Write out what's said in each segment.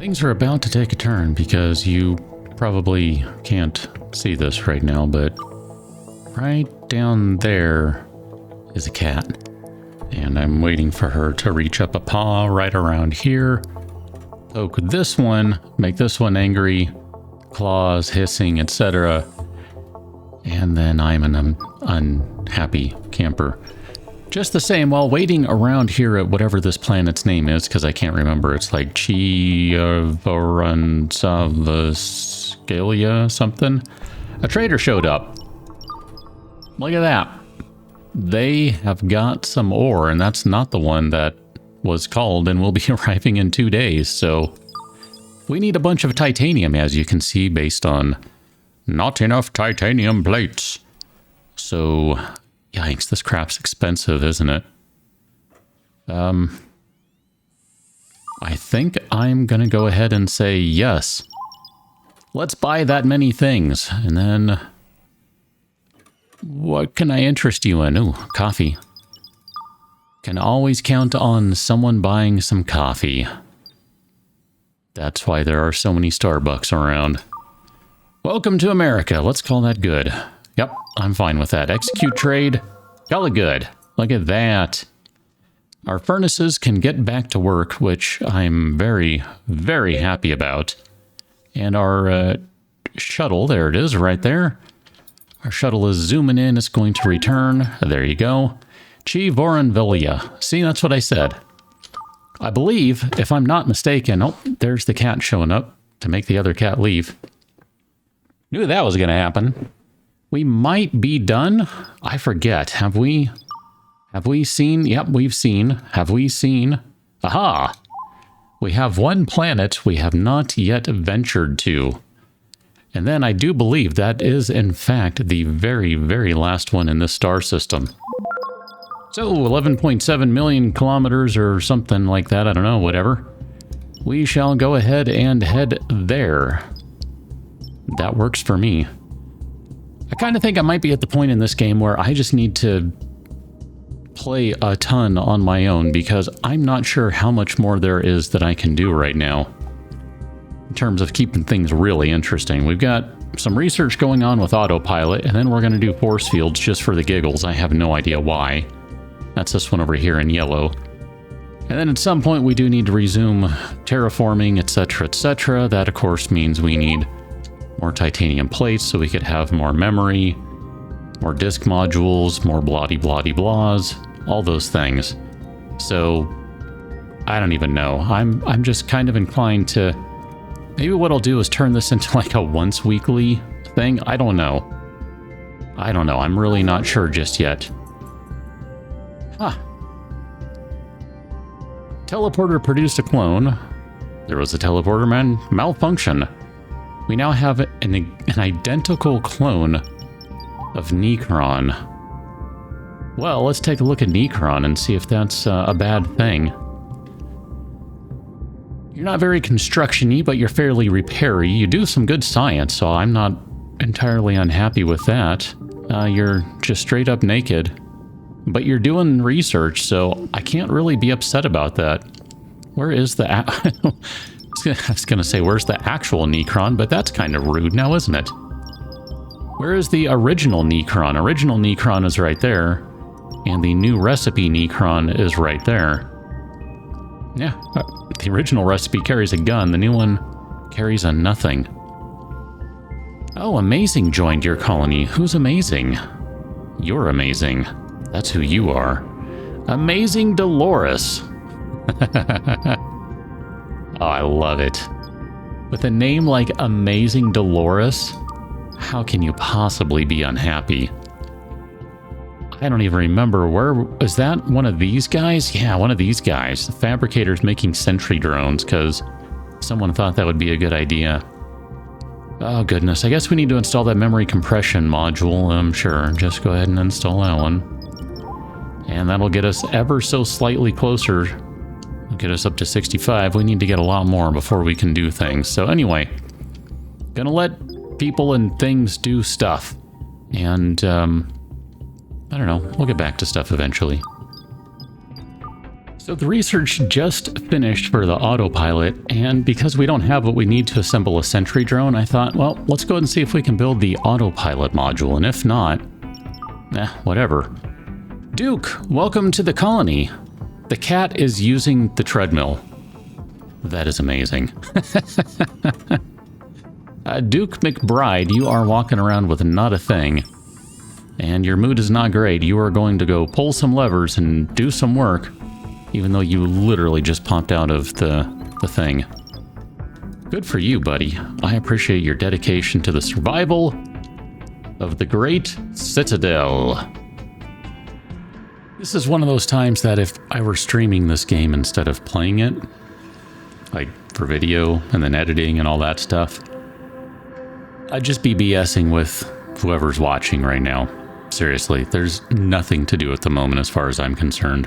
Things are about to take a turn because you probably can't see this right now, but right down there is a cat. And I'm waiting for her to reach up a paw right around here. Poke this one, make this one angry, claws, hissing, etc. And then I'm an unhappy camper. Just the same, while waiting around here at whatever this planet's name is, because I can't remember, it's like Chiavaransaviscalia something, a trader showed up. Look at that. They have got some ore, and that's not the one that was called and will be arriving in 2 days, so we need a bunch of titanium, as you can see, based on not enough titanium plates. So, yikes, this crap's expensive, isn't it? I think I'm gonna go ahead and say yes. Let's buy that many things, and then what can I interest you in? Ooh, coffee. Can always count on someone buying some coffee. That's why there are so many Starbucks around. Welcome to America. Let's call that good. Yep, I'm fine with that. Execute trade. Call it good. Look at that. Our furnaces can get back to work, which I'm very, very happy about. And our shuttle, there it is, right there. Our shuttle is zooming in. It's going to return. There you go. Chivoranvilia. See, that's what I said. I believe, if I'm not mistaken... Oh, there's the cat showing up to make the other cat leave. Knew that was going to happen. We might be done. I forget. Have we seen? Yep, we've seen. Have we seen? Aha! We have one planet we have not yet ventured to. And then I do believe that is, in fact, the very, very last one in this star system. So, 11.7 million kilometers or something like that. I don't know, whatever. We shall go ahead and head there. That works for me. I kind of think I might be at the point in this game where I just need to play a ton on my own, because I'm not sure how much more there is that I can do right now in terms of keeping things really interesting. We've got some research going on with autopilot, and then we're going to do force fields just for the giggles. I have no idea why. That's this one over here in yellow. And then at some point we do need to resume terraforming, etc., etc. That, of course, means we need more titanium plates so we could have more memory, more disk modules, more bloody-bloody-blahs, all those things. So, I don't even know. I'm just kind of inclined to... Maybe what I'll do is turn this into like a once-weekly thing. I don't know. I'm really not sure just yet. Huh. Teleporter produced a clone. There was a teleporter malfunction. We now have an identical clone of Necron. Well, let's take a look at Necron and see if that's a bad thing. You're not very construction-y, but you're fairly repair-y. You do some good science, so I'm not entirely unhappy with that. You're just straight up naked. But you're doing research, so I can't really be upset about that. Where is the... I was going to say, where's the actual Necron? But that's kind of rude now, isn't it? Where is the original Necron? Original Necron is right there. And the new recipe Necron is right there. Yeah, the original recipe carries a gun. The new one carries a nothing. Oh, Amazing joined your colony. Who's Amazing? You're amazing. That's who you are. Amazing Dolores. Oh, I love it. With a name like Amazing Dolores, how can you possibly be unhappy? I don't even remember where... Is that one of these guys? Yeah, one of these guys. The fabricator's making sentry drones because someone thought that would be a good idea. Oh, goodness. I guess we need to install that memory compression module. Sure. Just go ahead and install that one. And that'll get us ever so slightly closer. It'll get us up to 65. We need to get a lot more before we can do things. So anyway, gonna let people and things do stuff. And, I don't know. We'll get back to stuff eventually. So the research just finished for the autopilot, and because we don't have what we need to assemble a sentry drone, I thought, well, let's go ahead and see if we can build the autopilot module, and if not, whatever. Duke, welcome to the colony. The cat is using the treadmill. That is amazing. Duke McBride, you are walking around with not a thing, and your mood is not great. You are going to go pull some levers and do some work, even though you literally just popped out of the thing. Good for you, buddy. I appreciate your dedication to the survival of the Great Citadel. This is one of those times that if I were streaming this game instead of playing it, like for video and then editing and all that stuff, I'd just be BSing with whoever's watching right now. Seriously, there's nothing to do at the moment as far as I'm concerned.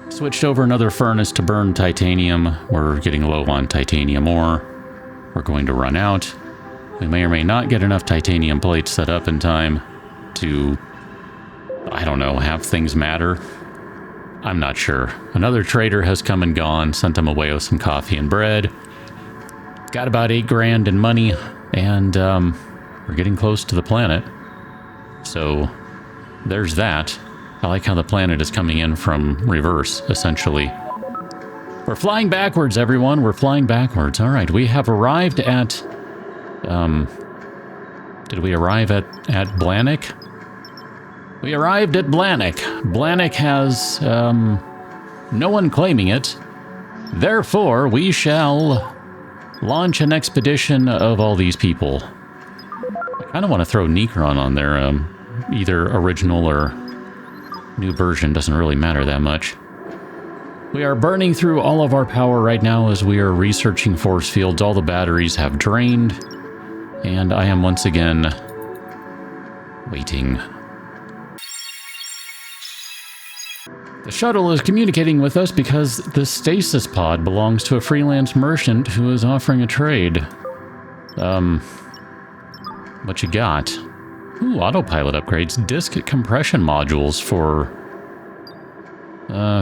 Switched over another furnace to burn titanium. We're getting low on titanium ore. We're going to run out. We may or may not get enough titanium plates set up in time to, I don't know, have things matter. I'm not sure. Another trader has come and gone, sent him away with some coffee and bread. Got about 8 grand in money, and we're getting close to the planet. So there's that. I like how the planet is coming in from reverse, essentially. We're flying backwards, everyone. We're flying backwards. All right, we have arrived at... did we arrive at Blanik? We arrived at Blanik. Blanik has, no one claiming it. Therefore, we shall launch an expedition of all these people. I kind of want to throw Necron on there, either original or... new version, doesn't really matter that much. We are burning through all of our power right now as we are researching force fields. All the batteries have drained, and I am once again waiting. The shuttle is communicating with us because the stasis pod belongs to a freelance merchant who is offering a trade. What you got? Ooh, autopilot upgrades. Disk compression modules for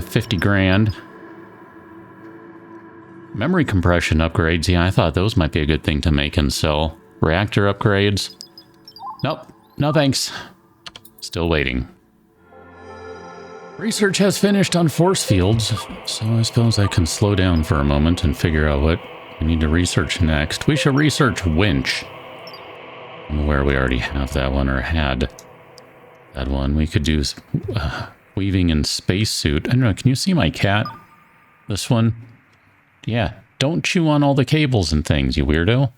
50 grand. Memory compression upgrades. Yeah, I thought those might be a good thing to make and sell. Reactor upgrades. Nope. No thanks. Still waiting. Research has finished on force fields, so I suppose I can slow down for a moment and figure out what we need to research next. We should research winch. Where we already have that one, or had that one. We could do weaving in spacesuit. I don't know, can you see my cat? This one? Yeah, don't chew on all the cables and things, you weirdo.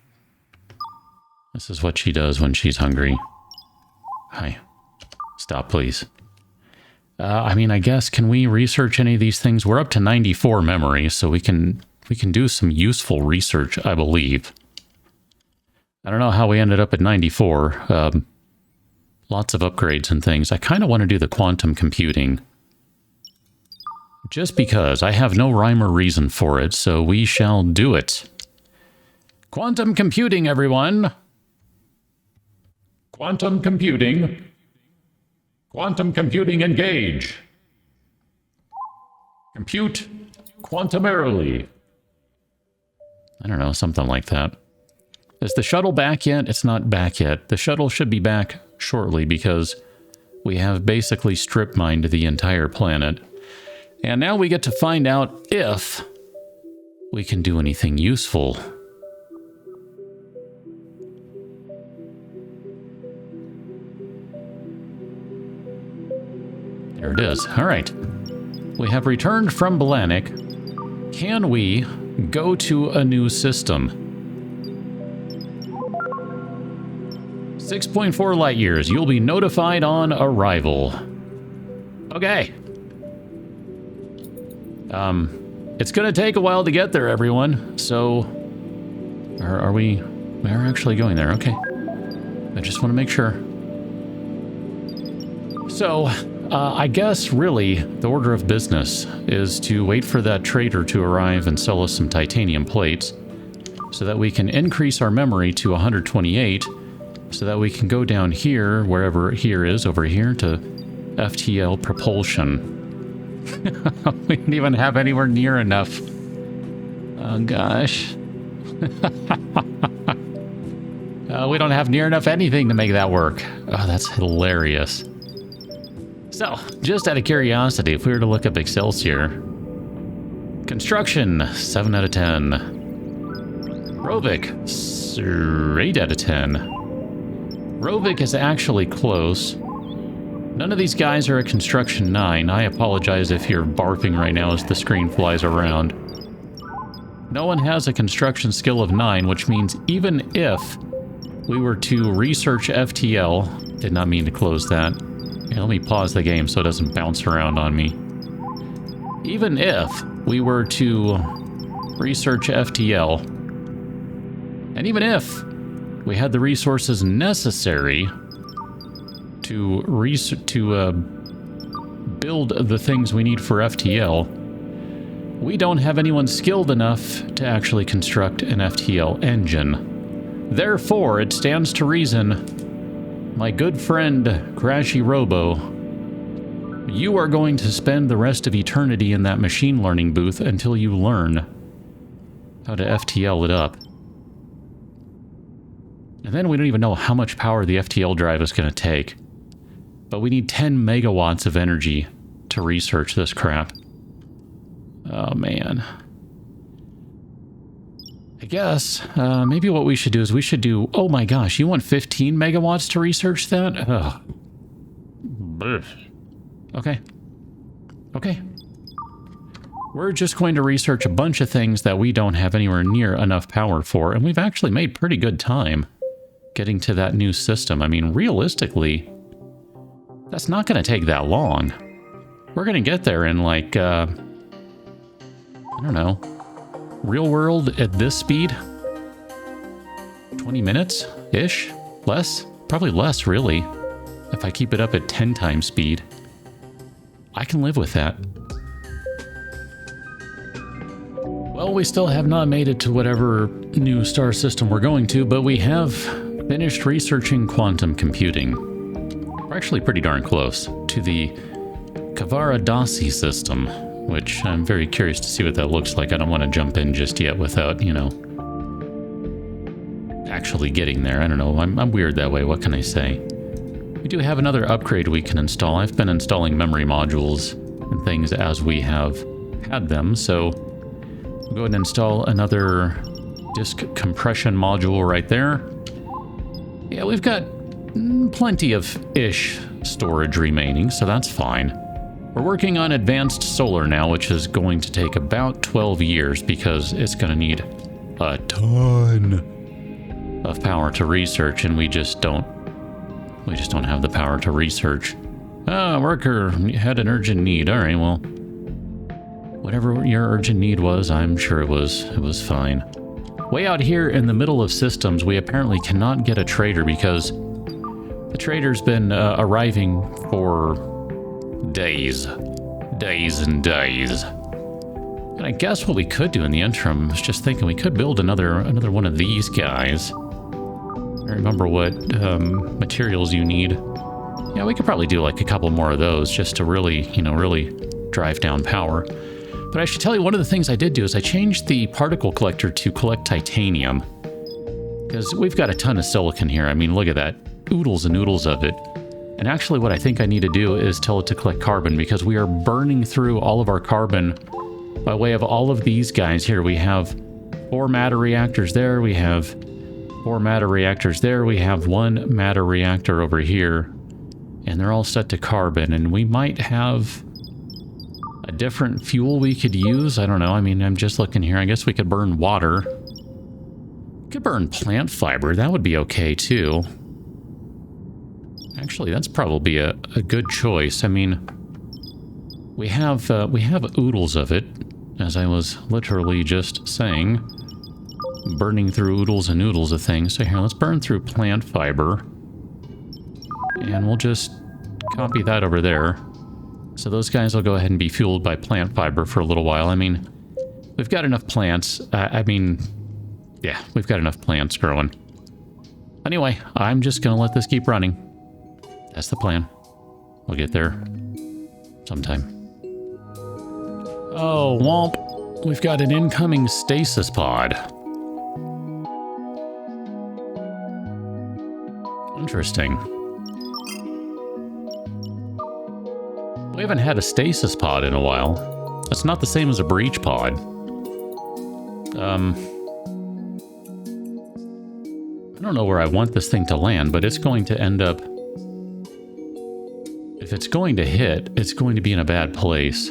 This is what she does when she's hungry. Hi. Stop, please. I mean, I guess, can we research any of these things? We're up to 94 memory, so we can do some useful research, I believe. I don't know how we ended up at 94. Lots of upgrades and things. I kind of want to do the quantum computing. Just because. I have no rhyme or reason for it, so we shall do it. Quantum computing, everyone! Quantum computing. Quantum computing engage. Compute quantumarily. I don't know, something like that. Is the shuttle back yet? It's not back yet. The shuttle should be back shortly because we have basically strip mined the entire planet. And now we get to find out if we can do anything useful. There it is. All right. We have returned from Blanik. Can we go to a new system? 6.4 light years. You'll be notified on arrival. Okay. It's gonna take a while to get there, everyone. So, are we are actually going there? Okay. I just want to make sure. So, I guess really the order of business is to wait for that trader to arrive and sell us some titanium plates, so that we can increase our memory to 128. So that we can go down here, wherever here is, over here, to FTL propulsion. We didn't even have anywhere near enough. Oh, gosh. We don't have near enough anything to make that work. Oh, that's hilarious. So, just out of curiosity, if we were to look up Excelsior, construction, 7 out of 10. Rovik, 8 out of 10. Rovik is actually close. None of these guys are at construction 9. I apologize if you're barfing right now as the screen flies around. No one has a construction skill of 9, which means even if we were to research FTL, did not mean to close that. Hey, let me pause the game so it doesn't bounce around on me. Even if we were to research FTL, and even if we had the resources necessary to build the things we need for FTL, we don't have anyone skilled enough to actually construct an FTL engine. Therefore, it stands to reason, my good friend Crashy Robo, you are going to spend the rest of eternity in that machine learning booth until you learn how to FTL it up. And then we don't even know how much power the FTL drive is going to take. But we need 10 megawatts of energy to research this crap. Oh, man. I guess maybe what we should do is we should do... Oh, my gosh. You want 15 megawatts to research that? Ugh. Okay. Okay. We're just going to research a bunch of things that we don't have anywhere near enough power for. And we've actually made pretty good time getting to that new system. I mean, realistically... that's not going to take that long. We're going to get there in like, I don't know, real world at this speed? 20 minutes-ish? Less? Probably less, really. If I keep it up at 10 times speed. I can live with that. Well, we still have not made it to whatever new star system we're going to, but we have finished researching quantum computing. We're actually pretty darn close to the Kavaradasi system, which I'm very curious to see what that looks like. I don't want to jump in just yet without, you know, actually getting there. I don't know. I'm weird that way. What can I say? We do have another upgrade we can install. I've been installing memory modules and things as we have had them, so we'll go ahead and install another disk compression module right there. Yeah, we've got plenty of ish storage remaining, so that's fine. We're working on advanced solar now, which is going to take about 12 years because it's going to need a ton of power to research, and we just don't have the power to research. Worker had an urgent need. All right, well, whatever your urgent need was, I'm sure it was fine. Way out here in the middle of systems, we apparently cannot get a trader because the trader's been arriving for days and days. And I guess what we could do in the interim, I was just thinking we could build another one of these guys. I remember what materials you need. Yeah, we could probably do like a couple more of those just to really, really drive down power. But I should tell you, one of the things I did do is I changed the particle collector to collect titanium. Because we've got a ton of silicon here. I mean, look at that. Oodles and oodles of it. And actually what I think I need to do is tell it to collect carbon, because we are burning through all of our carbon by way of all of these guys here. We have 4 matter reactors there. We have 4 matter reactors there. We have 1 matter reactor over here. And they're all set to carbon. And we might have a different fuel we could use. I don't know. I mean, I'm just looking here. I guess we could burn water. We could burn plant fiber. That would be okay too. Actually, that's probably a good choice. I mean, we have oodles of it, as I was literally just saying. Burning through oodles and oodles of things. So here, let's burn through plant fiber. And we'll just copy that over there. So those guys will go ahead and be fueled by plant fiber for a little while. I mean, we've got enough plants. Yeah, we've got enough plants growing. Anyway, I'm just going to let this keep running. That's the plan. We'll get there sometime. Oh, womp. We've got an incoming stasis pod. Interesting. We haven't had a stasis pod in a while. That's not the same as a breach pod. I don't know where I want this thing to land, but it's going to end up... If it's going to hit, it's going to be in a bad place.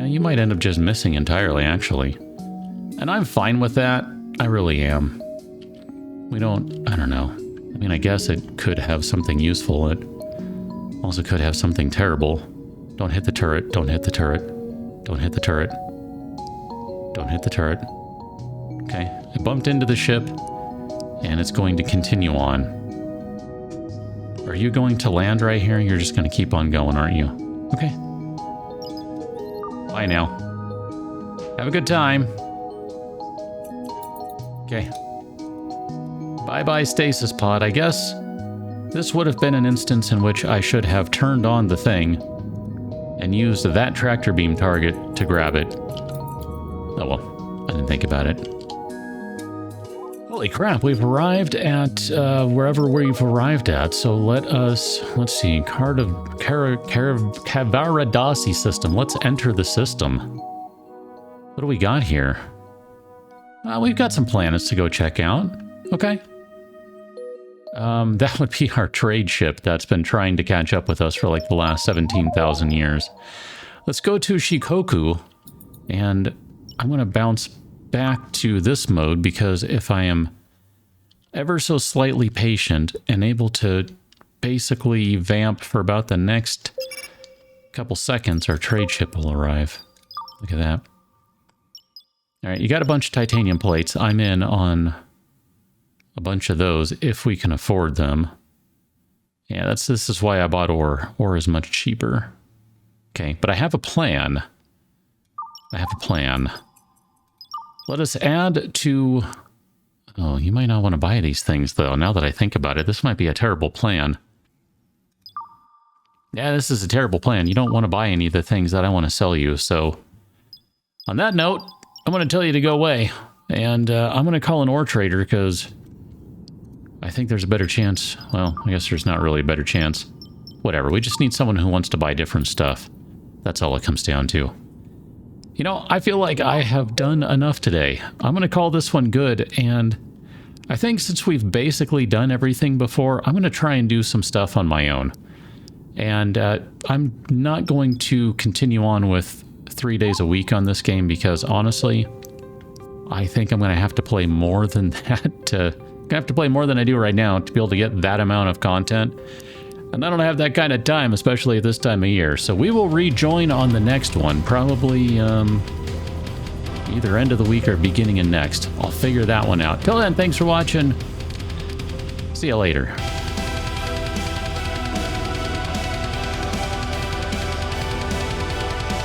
You might end up just missing entirely, actually. And I'm fine with that. I really am. I don't know. I mean, I guess it could have something useful. It also could have something terrible. Don't hit the turret. Don't hit the turret. Don't hit the turret. Don't hit the turret. Okay. I bumped into the ship, and it's going to continue on. Are you going to land right here? You're just going to keep on going, aren't you? Okay. Bye now. Have a good time. Okay. Bye-bye stasis pod. I guess this would have been an instance in which I should have turned on the thing and used that tractor beam target to grab it. Oh well, I didn't think about it. Holy crap, we've arrived at wherever we've arrived at, so let's see, Kavaradasi system. Let's enter the system. What do we got here? We've got some planets to go check out. Okay. That would be our trade ship that's been trying to catch up with us for like the last 17,000 years. Let's go to Shikoku, and I'm going to bounce back to this mode because if I am ever so slightly patient and able to basically vamp for about the next couple seconds, our trade ship will arrive. Look at that. All right, you got a bunch of titanium plates. I'm in on a bunch of those if we can afford them. Yeah, this is why I bought ore. Ore is much cheaper. Okay, but I have a plan. Let us add to... Oh, you might not want to buy these things, though. Now that I think about it, this might be a terrible plan. Yeah, this is a terrible plan. You don't want to buy any of the things that I want to sell you, so... On that note, I'm going to tell you to go away. And I'm going to call an ore trader, because... I think there's a better chance... Well, I guess there's not really a better chance. Whatever, we just need someone who wants to buy different stuff. That's all it comes down to. You know, I feel like I have done enough today. I'm going to call this one good, and I think since we've basically done everything before, I'm going to try and do some stuff on my own. And I'm not going to continue on with 3 days a week on this game because, honestly, I think I'm going to have to play more than that. I'm going to have to play more than I do right now to be able to get that amount of content. And I don't have that kind of time, especially at this time of year. So we will rejoin on the next one, probably either end of the week or beginning of next. I'll figure that one out. Till then, thanks for watching. See you later.